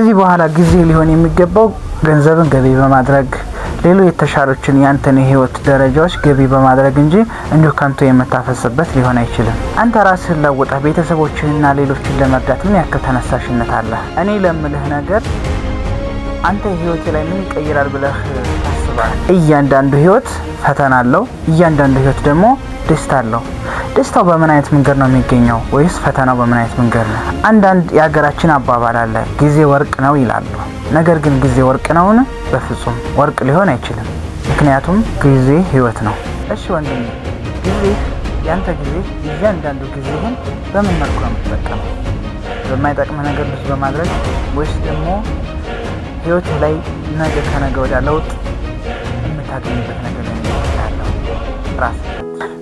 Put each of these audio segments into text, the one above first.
ከዚህ በኋላ ጊዜ ሊሆን የሚገባው ገንዘብን ገቢ በማድረግ ሌሎች የተሻሎችን ያንተን የህይወት ደረጃዎች ገቢ በማድረግ እንጂ እንዲሁ ከንቱ የምታፈስበት ሊሆን አይችልም። አንተ ራስህን ለውጠህ ቤተሰቦችህንና ሌሎችን ለመርዳት ምን ያክል ተነሳሽነት አለ? እኔ ለምልህ ነገር አንተ ህይወት ላይ ምን ይቀይራል ብለህ ታስባለህ? እያንዳንዱ ህይወት ፈተና አለው። እያንዳንዱ ህይወት ደግሞ ደስታ አለው። ደስታው በምን አይነት መንገድ ነው የሚገኘው ወይስ ፈተናው በምን አይነት መንገድ ነው? አንዳንድ የሀገራችን አባባል አለ፣ ጊዜ ወርቅ ነው ይላሉ። ነገር ግን ጊዜ ወርቅ ነውን? በፍጹም ወርቅ ሊሆን አይችልም። ምክንያቱም ጊዜ ህይወት ነው። እሺ ወንድሜ፣ ጊዜ ያንተ ጊዜ እያንዳንዱ ጊዜህን በምን መልኩ ነው የምትጠቀመው? በማይጠቅምህ ነገር ብዙ በማድረግ ወይስ ደግሞ ህይወትህ ላይ ነገ ከነገ ወዲያ ለውጥ የምታገኝበት ነገር ላይ ያለው ራስ።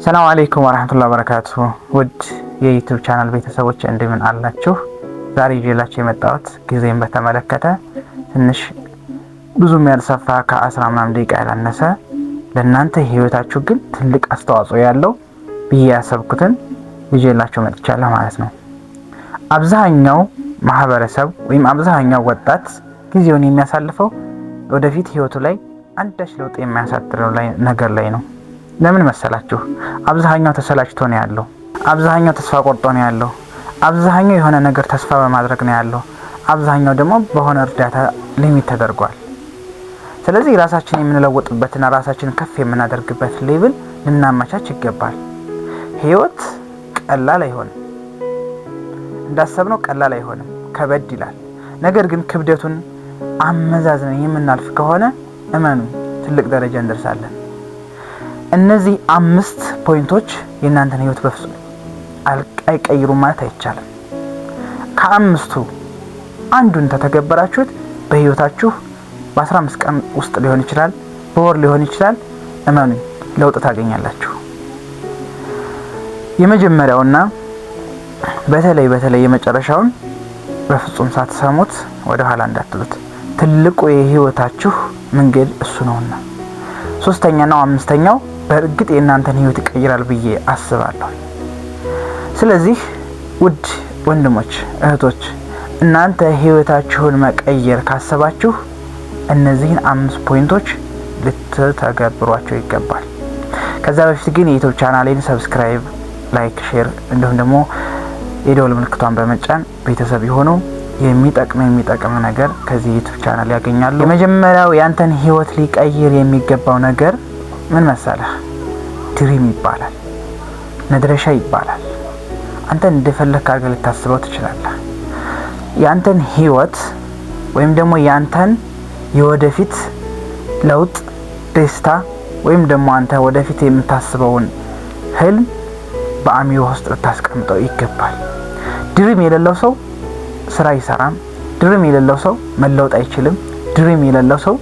ሰላም አለይኩም ወራህመቱላሂ ወበረካቱ። ውድ የዩቲዩብ ቻናል ቤተሰቦች እንደምን አላችሁ? ዛሬ ይዤላችሁ የመጣሁት ጊዜን በተመለከተ ትንሽ ብዙም ያልሰፋ ከ10 ምናምን ደቂቃ ያላነሰ ለእናንተ ህይወታችሁ ግን ትልቅ አስተዋጽኦ ያለው ብዬ ያሰብኩትን ይዤላችሁ መጥቻለሁ ማለት ነው። አብዛኛው ማህበረሰብ ወይም አብዛኛው ወጣት ጊዜውን የሚያሳልፈው ወደፊት ህይወቱ ላይ አንዳች ለውጥ የሚያሳድረው ነገር ላይ ነው። ለምን መሰላችሁ? አብዛኛው ተሰላችቶ ነው ያለው። አብዛኛው ተስፋ ቆርጦ ነው ያለው። አብዛኛው የሆነ ነገር ተስፋ በማድረግ ነው ያለው። አብዛኛው ደግሞ በሆነ እርዳታ ሊሚት ተደርጓል። ስለዚህ ራሳችን የምንለውጥበትና ራሳችንን ከፍ የምናደርግበት ሌቭል ልናመቻች ይገባል። ህይወት ቀላል አይሆንም፣ እንዳሰብነው ቀላል አይሆንም፣ ከበድ ይላል። ነገር ግን ክብደቱን አመዛዝነን የምናልፍ ከሆነ እመኑ ትልቅ ደረጃ እንደርሳለን። እነዚህ 5 ፖይንቶች የእናንተን ህይወት በፍጹም አይቀይሩም ማለት አይቻልም። ከ5ቱ አንዱን ተተገበራችሁት በህይወታችሁ በ15 ቀን ውስጥ ሊሆን ይችላል፣ በወር ሊሆን ይችላል፣ እመኑ ለውጥ ታገኛላችሁ። የመጀመሪያውና በተለይ የመጨረሻውን በፍጹም ሳትሰሙት ወደ ኋላ እንዳትሉት። ትልቁ የህይወታችሁ መንገድ እሱ ነውና። 3ኛው 5ኛው በእርግጥ የእናንተን ህይወት ይቀይራል ብዬ አስባለሁ። ስለዚህ ውድ ወንድሞች እህቶች፣ እናንተ ህይወታችሁን መቀየር ካሰባችሁ እነዚህን 5 ፖይንቶች ልትተገብሯቸው ይገባል። ከዛ በፊት ግን የዩቲዩብ ቻናሌን ሰብስክራይብ፣ ላይክ፣ ሼር እንዲሁም ደግሞ የደወል ምልክቷን በመጫን ቤተሰብ ይሁኑ። የሚጠቅም ነገር ከዚህ ዩቲዩብ ቻናል ያገኛሉ። የመጀመሪያው ያንተን ህይወት ሊቀይር የሚገባው ነገር ምን መሰለህ? ድሪም ይባላል፣ መድረሻ ይባላል። አንተ እንደፈለክ አድርገህ ልታስበው ትችላለህ። ያንተን ህይወት ወይም ደግሞ ያንተን የወደፊት ለውጥ፣ ደስታ ወይም ደግሞ አንተ ወደፊት የምታስበውን ህልም በአእምሮ ውስጥ ልታስቀምጠው ይገባል። ድሪም የሌለው ሰው ስራ አይሰራም። ድሪም የሌለው ሰው መለወጥ አይችልም። ድሪም የሌለው ሰው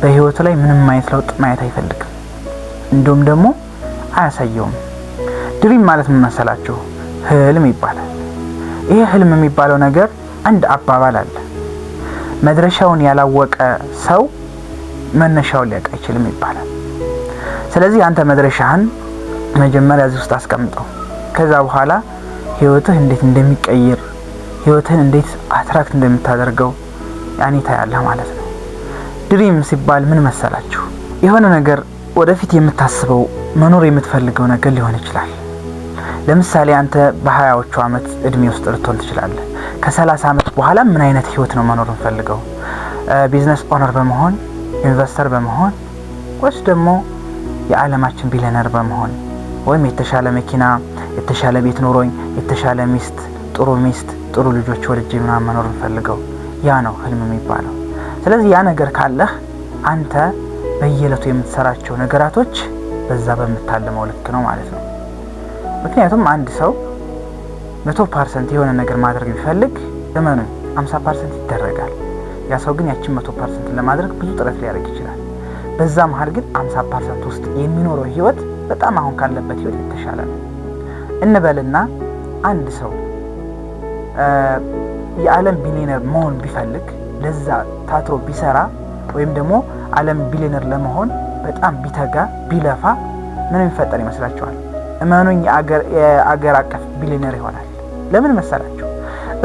በህይወቱ ላይ ምንም አይነት ለውጥ ማየት አይፈልግም፣ እንዲሁም ደግሞ አያሳየውም። ድሪም ማለት ምን መሰላችሁ? ህልም ይባላል። ይሄ ህልም የሚባለው ነገር አንድ አባባል አለ፣ መድረሻውን ያላወቀ ሰው መነሻውን ሊያውቅ አይችልም ይባላል። ስለዚህ አንተ መድረሻህን መጀመሪያ እዚህ ውስጥ አስቀምጠው። ከዛ በኋላ ህይወትህ እንዴት እንደሚቀየር፣ ህይወትህን እንዴት አትራክት እንደምታደርገው ያኔ ታያለህ ማለት ነው። ድሪም ሲባል ምን መሰላችሁ? የሆነ ነገር ወደፊት የምታስበው መኖር የምትፈልገው ነገር ሊሆን ይችላል። ለምሳሌ አንተ በ20ዎቹ አመት እድሜ ውስጥ ልትሆን ትችላለህ። ከ30 አመት በኋላ ምን አይነት ህይወት ነው መኖር የምፈልገው? ቢዝነስ ኦነር በመሆን፣ ኢንቨስተር በመሆን ወይስ ደግሞ የዓለማችን ቢሊየነር በመሆን ወይም የተሻለ መኪና፣ የተሻለ ቤት ኖሮኝ፣ የተሻለ ሚስት፣ ጥሩ ልጆች ወልጄ ምናምን መኖር የምፈልገው? ያ ነው ህልም የሚባለው። ስለዚህ ያ ነገር ካለህ አንተ በየዕለቱ የምትሰራቸው ነገራቶች በዛ በምታልመው ልክ ነው ማለት ነው። ምክንያቱም አንድ ሰው 100% የሆነ ነገር ማድረግ ቢፈልግ እመኑ 50% ይደረጋል። ያ ሰው ግን ያችን 100% ለማድረግ ብዙ ጥረት ሊያደርግ ይችላል። በዛ መሃል ግን 50% ውስጥ የሚኖረው ህይወት በጣም አሁን ካለበት ህይወት የተሻለ ነው እንበልና አንድ ሰው የዓለም ቢሊየነር መሆን ቢፈልግ ለዛ ታትሮ ቢሰራ ወይም ደግሞ ዓለም ቢሊየነር ለመሆን በጣም ቢተጋ ቢለፋ ምን የሚፈጠር ይመስላችኋል? እመኑኝ የአገር አቀፍ ቢሊየነር ይሆናል። ለምን መሰላችሁ?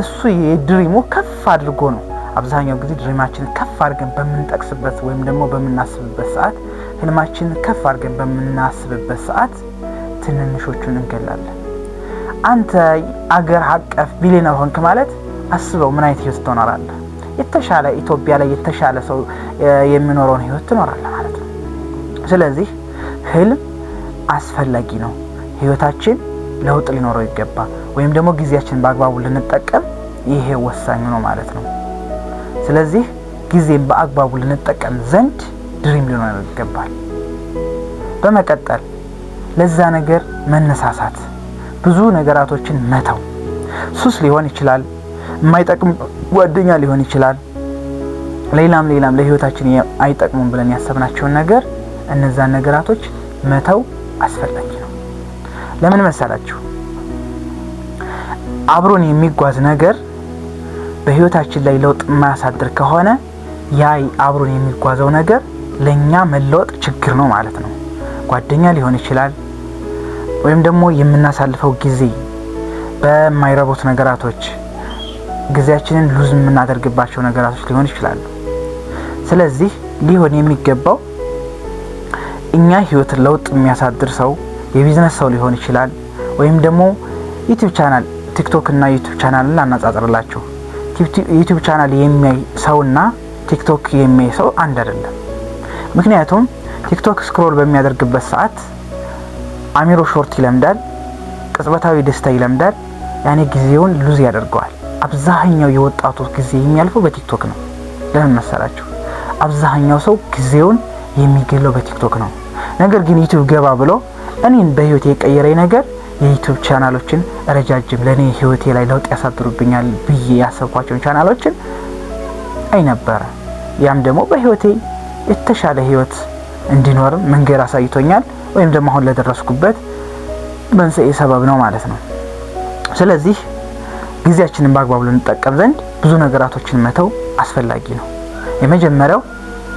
እሱ የድሪሙ ከፍ አድርጎ ነው። አብዛኛው ጊዜ ድሪማችንን ከፍ አድርገን በምንጠቅስበት ወይም ደግሞ በምናስብበት ሰዓት ህልማችንን ከፍ አድርገን በምናስብበት ሰዓት ትንንሾቹን እንገላለን። አንተ አገር አቀፍ ቢሊየነር ሆንክ ማለት አስበው ምን አይነት ህይወት ትኖራለህ? የተሻለ ኢትዮጵያ ላይ የተሻለ ሰው የሚኖረውን ህይወት ትኖራለህ ማለት ነው። ስለዚህ ህልም አስፈላጊ ነው። ህይወታችን ለውጥ ሊኖረው ይገባል። ወይም ደግሞ ጊዜያችንን በአግባቡ ልንጠቀም ይሄ ወሳኝ ነው ማለት ነው። ስለዚህ ጊዜን በአግባቡ ልንጠቀም ዘንድ ድሪም ሊኖረው ይገባል። በመቀጠል ለዛ ነገር መነሳሳት፣ ብዙ ነገራቶችን መተው። ሱስ ሊሆን ይችላል፣ የማይጠቅም ጓደኛ ሊሆን ይችላል፣ ሌላም ለህይወታችን አይጠቅሙም ብለን ያሰብናቸውን ነገር እነዛን ነገራቶች መተው አስፈላጊ ነው። ለምን መሰላችሁ? አብሮን የሚጓዝ ነገር በህይወታችን ላይ ለውጥ የማያሳድር ከሆነ ያ አብሮን የሚጓዘው ነገር ለኛ መለወጥ ችግር ነው ማለት ነው። ጓደኛ ሊሆን ይችላል፣ ወይም ደግሞ የምናሳልፈው ጊዜ በማይረቡት ነገራቶች ጊዜያችንን ሉዝ የምናደርግባቸው ነገራቶች ሊሆን ይችላሉ። ስለዚህ ሊሆን የሚገባው እኛ ህይወት ለውጥ የሚያሳድር ሰው የቢዝነስ ሰው ሊሆን ይችላል፣ ወይም ደግሞ ዩቲዩብ ቻናል ቲክቶክ እና ዩቲዩብ ቻናልን ላናጻጽርላችሁ። ዩቲዩብ ቻናል የሚያይ ሰውና ቲክቶክ የሚያይ ሰው አንድ አይደለም። ምክንያቱም ቲክቶክ ስክሮል በሚያደርግበት ሰዓት አሚሮ ሾርት ይለምዳል፣ ቅጽበታዊ ደስታ ይለምዳል። ያኔ ጊዜውን ሉዝ ያደርገዋል። አብዛኛው የወጣቱ ጊዜ የሚያልፈው በቲክቶክ ነው። ለምን መሰላችሁ? አብዛኛው ሰው ጊዜውን የሚገለው በቲክቶክ ነው። ነገር ግን ዩቲዩብ ገባ ብሎ እኔን በህይወቴ የቀየረኝ ነገር የዩቲዩብ ቻናሎችን ረጃጅም ለኔ ህይወቴ ላይ ለውጥ ያሳድሩብኛል ብዬ ያሰብኳቸውን ቻናሎችን አይነበረ። ያም ደግሞ በህይወቴ የተሻለ ህይወት እንዲኖርም መንገድ አሳይቶኛል፣ ወይም ደግሞ አሁን ለደረስኩበት መንስኤ ሰበብ ነው ማለት ነው። ስለዚህ ጊዜያችንን በአግባቡ ልንጠቀም ዘንድ ብዙ ነገራቶችን መተው አስፈላጊ ነው። የመጀመሪያው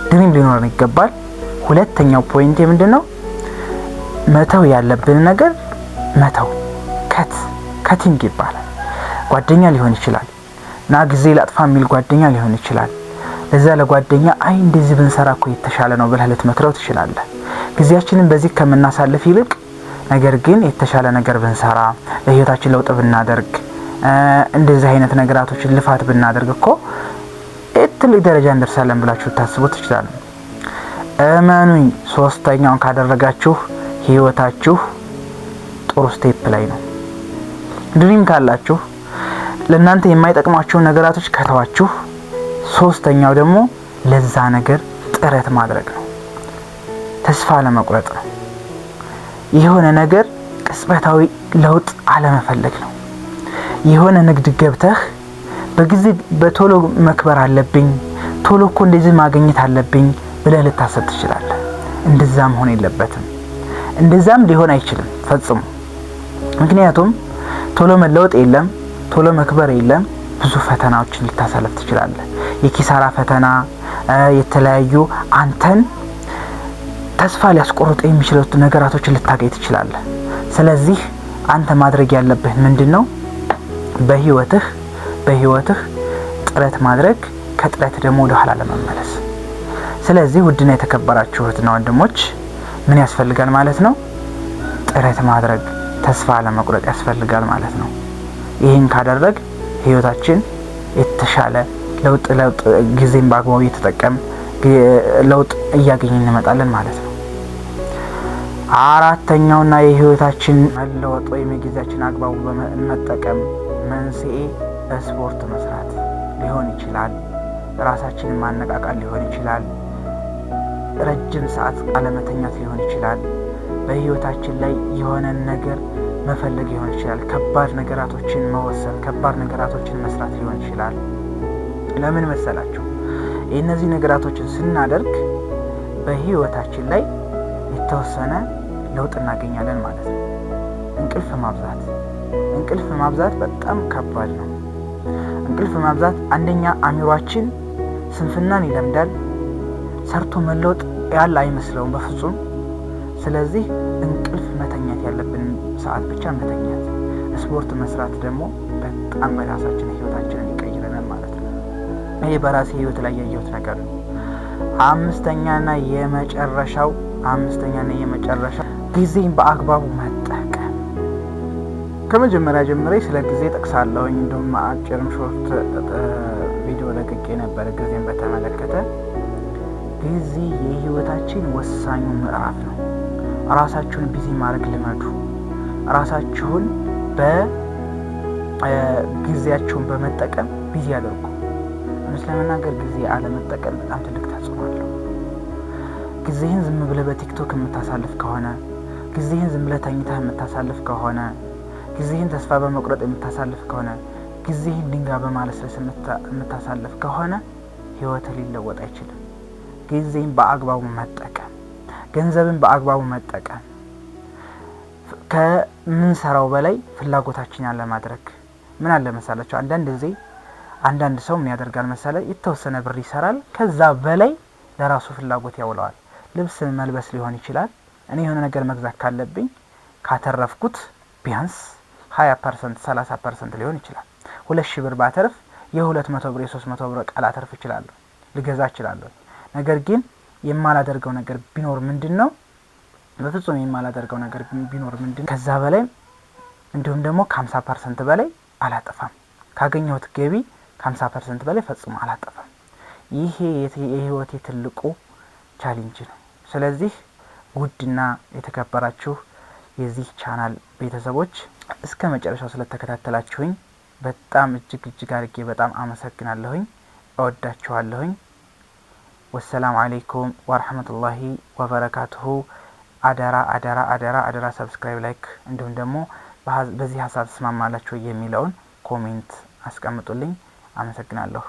ድሪም ሊኖረን ይገባል። ሁለተኛው ፖይንት ምንድነው? መተው ያለብን ነገር መተው። ከቲንግ ይባላል። ጓደኛ ሊሆን ይችላል እና ጊዜ ላጥፋ የሚል ጓደኛ ሊሆን ይችላል። ለዛ ለጓደኛ አይ እንደዚህ ብንሰራ እኮ የተሻለ ነው ብለህ ልትመክረው ትችላለህ። ጊዜያችንን በዚህ ከምናሳልፍ ይልቅ ነገር ግን የተሻለ ነገር ብንሰራ፣ ለህይወታችን ለውጥ ብናደርግ፣ እንደዚህ አይነት ነገራቶችን ልፋት ብናደርግ እኮ ትልቅ ደረጃ እንደርሳለን ብላችሁ ታስቡ ትችላላችሁ። እመኑኝ፣ ሶስተኛውን ካደረጋችሁ ህይወታችሁ ጥሩ ስቴፕ ላይ ነው። ድሪም ካላችሁ ለእናንተ የማይጠቅማችሁን ነገራቶች ከተዋችሁ፣ ሶስተኛው ደግሞ ለዛ ነገር ጥረት ማድረግ ነው። ተስፋ ለመቁረጥ ነው። የሆነ ነገር ቅጽበታዊ ለውጥ አለመፈለግ ነው። የሆነ ንግድ ገብተህ በጊዜ በቶሎ መክበር አለብኝ፣ ቶሎ እኮ እንደዚህ ማግኘት አለብኝ ብለህ ልታሰብ ትችላለህ። እንደዛም ሆነ የለበትም። እንደዛም ሊሆን አይችልም ፈጽሞ። ምክንያቱም ቶሎ መለወጥ የለም፣ ቶሎ መክበር የለም። ብዙ ፈተናዎችን ልታሳልፍ ትችላለህ። የኪሳራ ፈተና፣ የተለያዩ አንተን ተስፋ ሊያስቆርጡ የሚችሉ ነገራቶችን ልታገኝ ትችላለህ። ስለዚህ አንተ ማድረግ ያለብህ ምንድነው? በህይወትህ ጥረት ማድረግ፣ ከጥረት ደግሞ ወደ ኋላ ለመመለስ። ስለዚህ ውድና የተከበራችሁ እህትና ወንድሞች ምን ያስፈልጋል ማለት ነው? ጥረት ማድረግ፣ ተስፋ ለመቁረጥ ያስፈልጋል ማለት ነው። ይህን ካደረግ ህይወታችን የተሻለ ለውጥ ጊዜን በአግባቡ እየተጠቀም ለውጥ እያገኘን እንመጣለን ማለት ነው። አራተኛውና የህይወታችን መለወጥ ወይም የጊዜያችን አግባቡ በመጠቀም መንስኤ ስፖርት መስራት ሊሆን ይችላል፣ ራሳችንን ማነቃቃት ሊሆን ይችላል፣ ረጅም ሰዓት አለመተኛት ሊሆን ይችላል፣ በህይወታችን ላይ የሆነን ነገር መፈለግ ሊሆን ይችላል፣ ከባድ ነገራቶችን መወሰን፣ ከባድ ነገራቶችን መስራት ሊሆን ይችላል። ለምን መሰላችሁ? እነዚህ ነገራቶችን ስናደርግ በህይወታችን ላይ የተወሰነ ለውጥ እናገኛለን ማለት ነው። እንቅልፍ ማብዛት በጣም ከባድ ነው። እንቅልፍ ማብዛት አንደኛ አእምሯችን ስንፍናን ይለምዳል። ሰርቶ መለወጥ ያለ አይመስለውም በፍጹም። ስለዚህ እንቅልፍ መተኛት ያለብን ሰዓት ብቻ መተኛት፣ ስፖርት መስራት ደግሞ በጣም በራሳችን ህይወታችንን ይቀይረናል ማለት ነው። ይሄ በራሴ ህይወት ላይ ያየሁት ነገር ነው። አምስተኛና የመጨረሻው ጊዜን በአግባቡ መጠቀም። ከመጀመሪያ ጀምሬ ስለ ጊዜ ጠቅሳለሁ። እንደውም አጭርም ሾርት ቪዲዮ ለቅቄ ነበር ጊዜን በተመለከተ። ጊዜ የህይወታችን ወሳኙ ምዕራፍ ነው። ራሳችሁን ቢዚ ማድረግ ልመዱ። ራሳችሁን በጊዜያችሁን በመጠቀም ቢዚ አድርጉ። እውነት ለመናገር ጊዜ አለመጠቀም በጣም ትልቅ ተጽዕኖ አለው። ጊዜህን ዝም ብለህ በቲክቶክ የምታሳልፍ ከሆነ፣ ጊዜህን ዝም ብለህ ተኝተህ የምታሳልፍ ከሆነ፣ ጊዜህን ተስፋ በመቁረጥ የምታሳልፍ ከሆነ፣ ጊዜህን ድንጋይ በማለስለስ የምታሳልፍ ከሆነ ህይወትህ ሊለወጥ አይችልም። ጊዜን በአግባቡ መጠቀም፣ ገንዘብን በአግባቡ መጠቀም፣ ከምንሰራው በላይ ፍላጎታችን ያለ ማድረግ። ምን አለ መሰላችሁ አንዳንድ ጊዜ አንዳንድ ሰው ምን ያደርጋል መሰለ የተወሰነ ብር ይሰራል፣ ከዛ በላይ ለራሱ ፍላጎት ያውለዋል። ልብስ መልበስ ሊሆን ይችላል። እኔ የሆነ ነገር መግዛት ካለብኝ ካተረፍኩት ቢያንስ 20% 30% ሊሆን ይችላል። 2000 ብር ባተርፍ የ200 ብር የ300 ብር ቃል አተርፍ እችላለሁ፣ ልገዛ እችላለሁ። ነገር ግን የማላደርገው ነገር ቢኖር ምንድነው? በፍጹም የማላደርገው ነገር ቢኖር ምንድነው? ከዛ በላይ እንዲሁም ደግሞ ከ50% በላይ አላጠፋም። ካገኘሁት ገቢ ከ50% በላይ ፈጽሞ አላጠፋም። ይሄ የህይወቴ ትልቁ ቻሌንጅ ነው። ስለዚህ ውድና የተከበራችሁ የዚህ ቻናል ቤተሰቦች እስከ መጨረሻው ስለተከታተላችሁኝ በጣም እጅግ አድርጌ በጣም አመሰግናለሁኝ። እወዳችኋለሁኝ። ወሰላሙ አለይኩም ወራህመቱላሂ ወበረካቱሁ። አደራ ሰብስክራይብ፣ ላይክ እንዲሁም ደግሞ በዚህ ሀሳብ ተስማማላችሁ የሚለውን ኮሜንት አስቀምጡልኝ። አመሰግናለሁ።